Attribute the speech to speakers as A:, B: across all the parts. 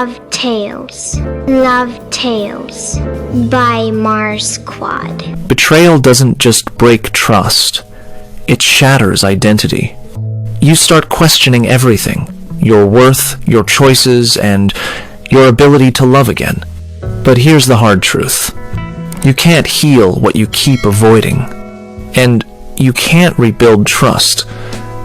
A: LoveTales. LoveTales by MarsQuad.
B: Betrayal doesn't just break trust, it shatters identity. You start questioning everything, your worth, your choices, and your ability to love again. But here's the hard truth. You can't heal what you keep avoiding. And you can't rebuild trust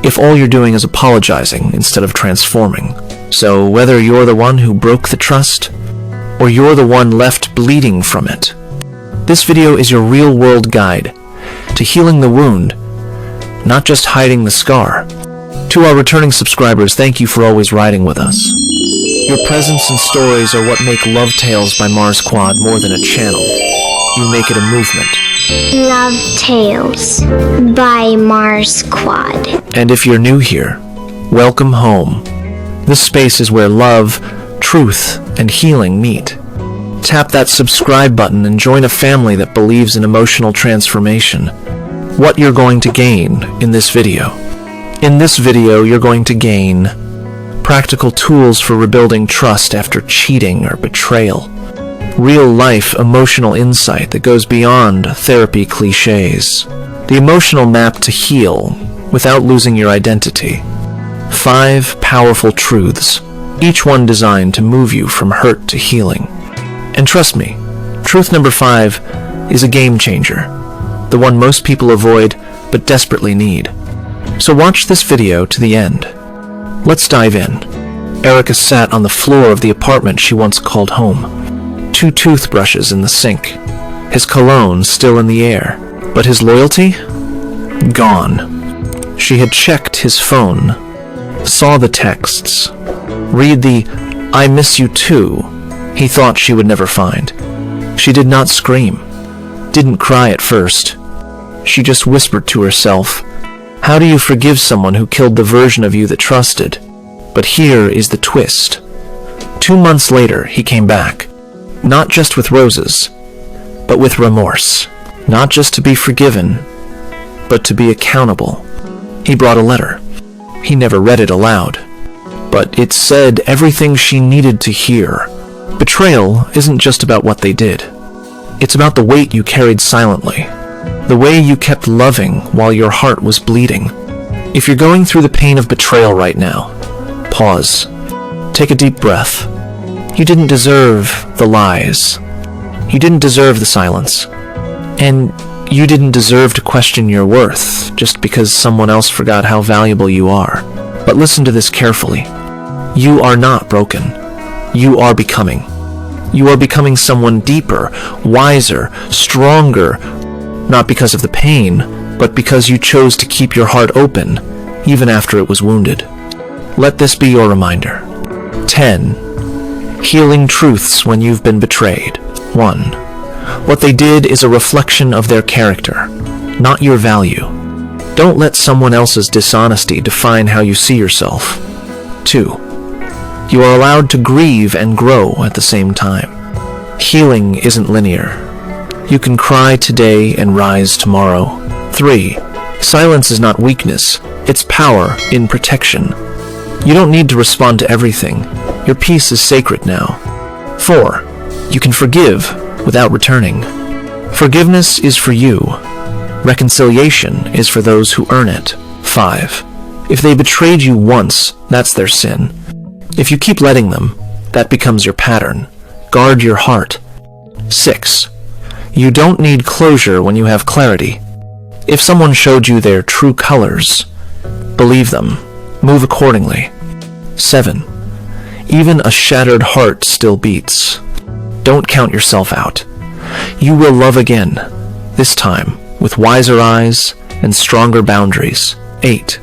B: if all you're doing is apologizing instead of transforming. So whether you're the one who broke the trust, or you're the one left bleeding from it, this video is your real-world guide to healing the wound, not just hiding the scar. To our returning subscribers, thank you for always riding with us. Your presence and stories are what make LoveTales by MarsQuad more than a channel. You make it a movement.
A: LoveTales by MarsQuad.
B: And if you're new here, welcome home. This space is where love, truth, and healing meet. Tap that subscribe button and join a family that believes in emotional transformation. What you're going to gain in this video. In this video, you're going to gain practical tools for rebuilding trust after cheating or betrayal. Real-life emotional insight that goes beyond therapy cliches. The emotional map to heal without losing your identity. 5 powerful truths, each one designed to move you from hurt to healing. And trust me, truth number 5 is a game changer, the one most people avoid but desperately need. So watch this video to the end. Let's dive in. Erica sat on the floor of the apartment she once called home. 2 toothbrushes in the sink. His cologne still in the air. But his loyalty? Gone. She had checked his phone, saw the texts, read the "I miss you too" he thought she would never find. She did not scream, didn't cry at first. She just whispered to herself, how do you forgive someone who killed the version of you that trusted? But here is the twist. 2 months later, he came back. Not just with roses, but with remorse. Not just to be forgiven, but to be accountable. He brought a letter. He never read it aloud, but it said everything she needed to hear. Betrayal isn't just about what they did. It's about the weight you carried silently, the way you kept loving while your heart was bleeding. If you're going through the pain of betrayal right now, pause. Take a deep breath. You didn't deserve the lies. You didn't deserve the silence. And you didn't deserve to question your worth just because someone else forgot how valuable you are. But listen to this carefully. You are not broken. You are becoming. You are becoming someone deeper, wiser, stronger, not because of the pain, but because you chose to keep your heart open, even after it was wounded. Let this be your reminder. 10. Healing truths when you've been betrayed. 1. What they did is a reflection of their character, not your value. Don't let someone else's dishonesty define how you see yourself. 2. You are allowed to grieve and grow at the same time. Healing isn't linear. You can cry today and rise tomorrow. 3. Silence is not weakness, it's power in protection. You don't need to respond to everything. Your peace is sacred now. 4. You can forgive without returning. Forgiveness is for you. Reconciliation is for those who earn it. 5. If they betrayed you once, that's their sin. If you keep letting them, that becomes your pattern. Guard your heart. 6. You don't need closure when you have clarity. If someone showed you their true colors, believe them. Move accordingly. 7. Even a shattered heart still beats. Don't count yourself out. You will love again, this time with wiser eyes and stronger boundaries. 8.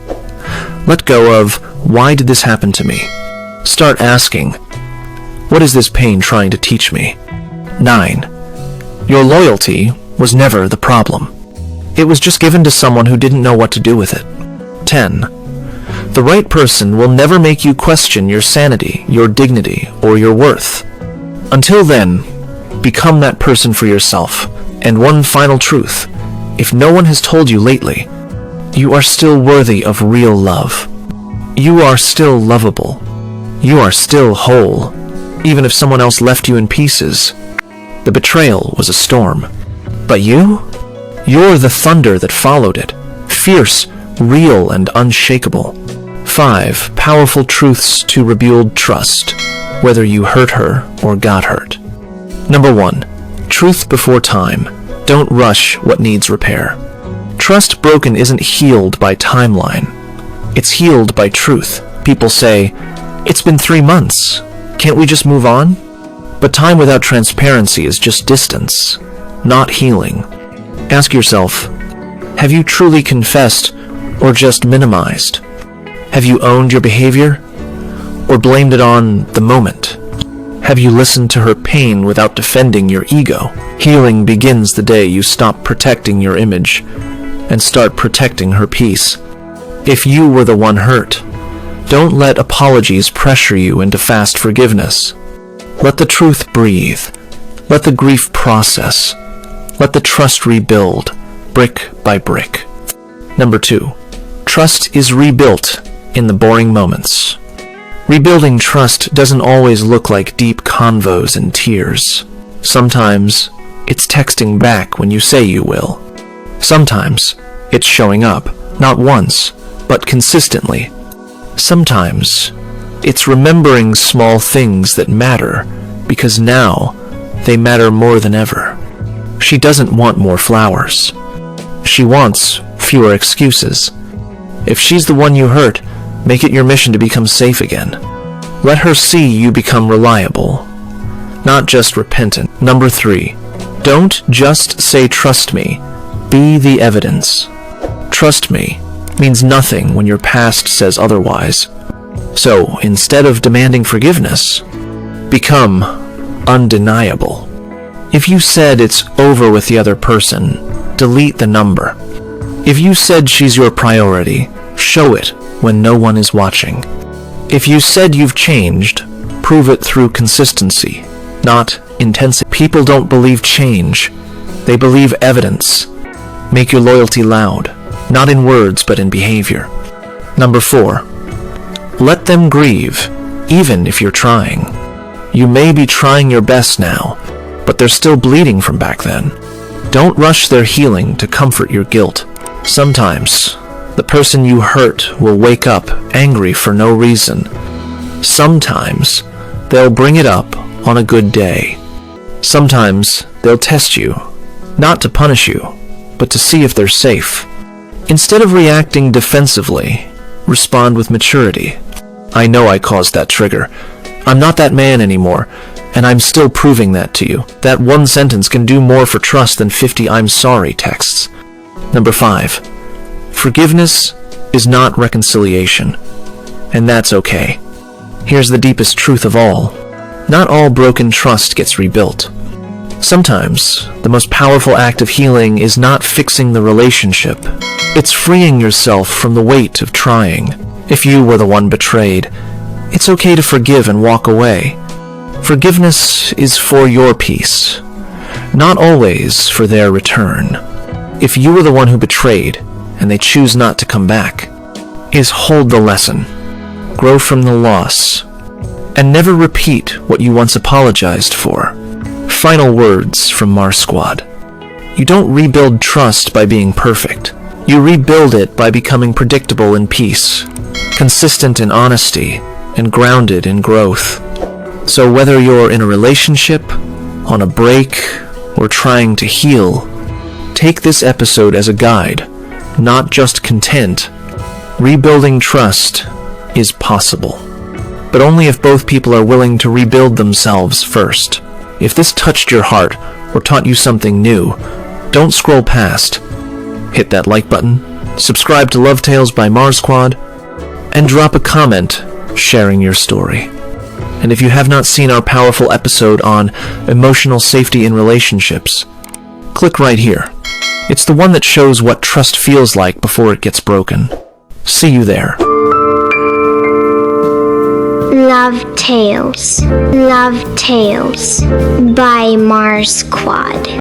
B: Let go of, why did this happen to me? Start asking, what is this pain trying to teach me? 9. Your loyalty was never the problem. It was just given to someone who didn't know what to do with it. 10. The right person will never make you question your sanity, your dignity, or your worth. Until then, become that person for yourself. And one final truth, if no one has told you lately, you are still worthy of real love. You are still lovable. You are still whole. even if someone else left you in pieces. The betrayal was a storm. But you? You're the thunder that followed it. Fierce, real, and unshakable. 5 powerful truths to rebuild trust, whether you hurt her or got hurt. Number 1. Truth before time. Don't rush what needs repair. Trust broken isn't healed by timeline. It's healed by truth. People say, "It's been 3 months. Can't we just move on?" But time without transparency is just distance, not healing. Ask yourself, have you truly confessed or just minimized? Have you owned your behavior or blamed it on the moment? Have you listened to her pain without defending your ego? Healing begins the day you stop protecting your image and start protecting her peace. If you were the one hurt, don't let apologies pressure you into fast forgiveness. Let the truth breathe. Let the grief process. Let the trust rebuild, brick by brick. Number 2. Trust is rebuilt in the boring moments. Rebuilding trust doesn't always look like deep convos and tears. Sometimes it's texting back when you say you will. Sometimes it's showing up, not once, but consistently. Sometimes it's remembering small things that matter, because now they matter more than ever. She doesn't want more flowers. She wants fewer excuses. If she's the one you hurt, make it your mission to become safe again. Let her see you become reliable, not just repentant. Number 3. Don't just say trust me. Be the evidence. Trust me means nothing when your past says otherwise. So, instead of demanding forgiveness, become undeniable. If you said it's over with the other person, delete the number. If you said she's your priority, show it when no one is watching. If you said you've changed, prove it through consistency, not intensity. People don't believe change. They believe evidence. Make your loyalty loud, not in words but in behavior. Number 4. Let them grieve, even if you're trying. You may be trying your best now, but they're still bleeding from back then. Don't rush their healing to comfort your guilt. Sometimes, the person you hurt will wake up angry for no reason. Sometimes, they'll bring it up on a good day. Sometimes, they'll test you, not to punish you, but to see if they're safe. Instead of reacting defensively, respond with maturity. I know I caused that trigger. I'm not that man anymore, and I'm still proving that to you. That one sentence can do more for trust than 50 "I'm sorry" texts. Number 5. Forgiveness is not reconciliation, and that's okay. Here's the deepest truth of all. Not all broken trust gets rebuilt. Sometimes, the most powerful act of healing is not fixing the relationship. It's freeing yourself from the weight of trying. If you were the one betrayed, it's okay to forgive and walk away. Forgiveness is for your peace, not always for their return. If you were the one who betrayed, and they choose not to come back, is hold the lesson, grow from the loss, and never repeat what you once apologized for. Final words from MarsQuad. You don't rebuild trust by being perfect. You rebuild it by becoming predictable in peace, consistent in honesty, and grounded in growth. So whether you're in a relationship, on a break, or trying to heal, take this episode as a guide, not just content. Rebuilding trust is possible, but only if both people are willing to rebuild themselves first. If this touched your heart or taught you something new, don't scroll past. Hit that like button, subscribe to LoveTales by MarsQuad, and drop a comment sharing your story. And if you have not seen our powerful episode on emotional safety in relationships, click right here. It's the one that shows what trust feels like before it gets broken. See you there.
A: LoveTales. LoveTales by MarsQuad.